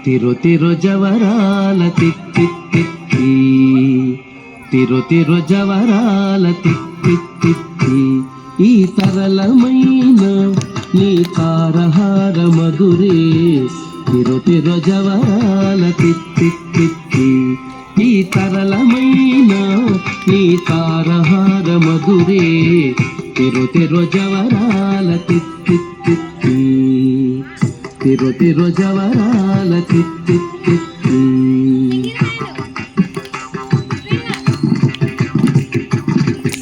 తిరు తిరు జవరాల తిత్తి తిత్తి, తిరు తిరు జవరాల తిత్తి తిత్తి. ఈ తరళమైన నీ తారహార మధురే, తిరు తిరు జవరాల తిత్తి తిత్తి. ఈ తరళమైన నీ తారహార మధురే, తిరు తిరు జవరాల తిత్తి తిత్తి, తిరు తిరు జవరాల తిత్తి తిత్తి.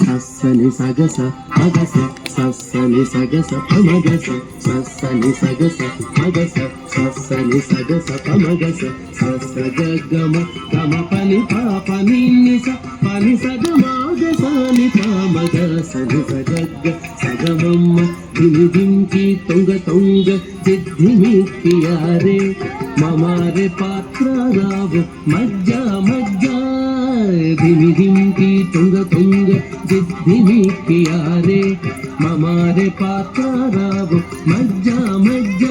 సస్సని సగస మగస, సస్సని సగస పమగస, సస్సని సగస మగస, సస్సని సగస పమగస. సస్స గమ గమ పని పాప నిన్నిస, పని సగమాగ సాని పామగ సని సగగ్గ సగమమ్మ. ధిమి ధింకి తొంగ తొంగ సిద్ధిమిక్కియారే, మమారే పాత్ర రావు మజ్జ మజ్జ. ధిమి ధింకి తొంగ తొంగ సిద్ధిమిక్కియారే, మమారే పాత్ర రావు మజ్జ మజ్జ.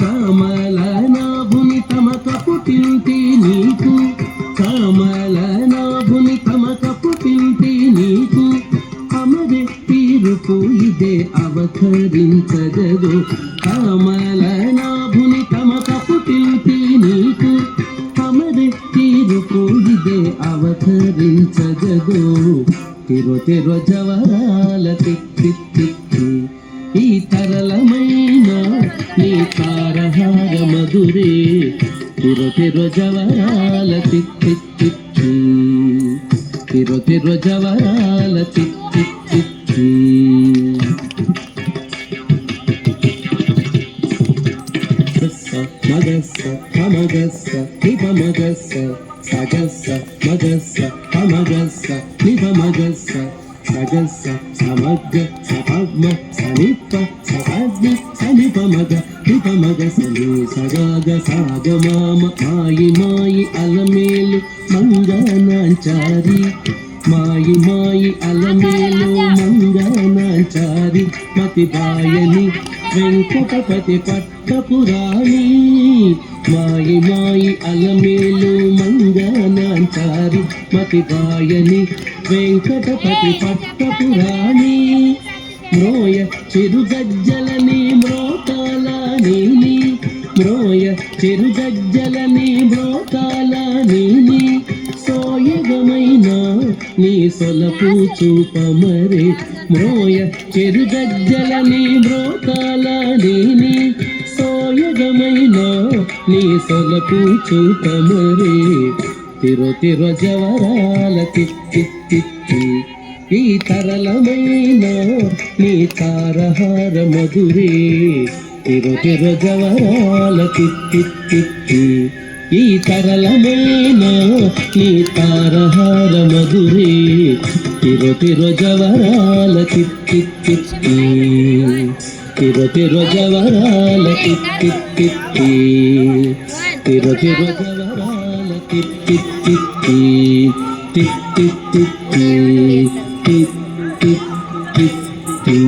కామల నాభుని తమకపు తింటి నీకు, కామల నాభుని తమకపు తింటి నీకు. అమరే తీరుపు ఇదే అవతరించగదు, కామల నాభుని తమకపు తింటి నీకు. అమరే తీరుపు ఇదే అవతరించగదు, తిరు తిరు జవరాల తిత్తి తిత్తి. ఈ తరళమైన నీ తారహార మధురే, తిరు తిరు జవరాల తిత్తి తిత్తి, తిరు తిరు జవరాల తిత్తి తిత్తి. మగస్స పమగస్స నిపమగస్స, సగస్స మగస్స పమగస్స నిపమగస్స. సగస్స సమగ్గ సపద్మ సనిప్ప సపద్మి సనిపమగ నిపమగ సని సగాగ సాగమామ. మాయి మాయి అలమేలు మంగనాంచారి, మాయి మాయి అలమేలు మంగనాంచారి. మతి బాయని వెంకటపతి పట్టపురాణి, మాయి మాయి అలమేలు మంగనాంచారి. మతి బాయని వెంకటపతి పట్టపురాణి. మ్రోయ చిరుగజ్జలని మ్రోతాల నీని, మ్రోయ చిరుగజ్జలని మ్రోతాల నీని. సోయగమైన నీ సొలపు చూపమరే, మ్రోయ చిరుగజ్జలని మ్రోతాల నీని. సోయగమైన నీ సొలపు చూపమరే, తిరు తిరు జవరాల తిత్తి తిత్తి. ఈ తరళమైన నీ తారహార మధురే, తిరు తిరు జవరాల తిత్తి తిత్తి. ఈ తరళమైన నీ తారహార మధురే, తిరు తిరు జవరాల తిత్తి తిత్తి, తిరు తిరు జవరాల తిత్తి తిత్తి, తిరు తిరు జవరాల తిత్తి తిత్తి, తిత్తి తిత్తి, తిత్తి తిత్తి.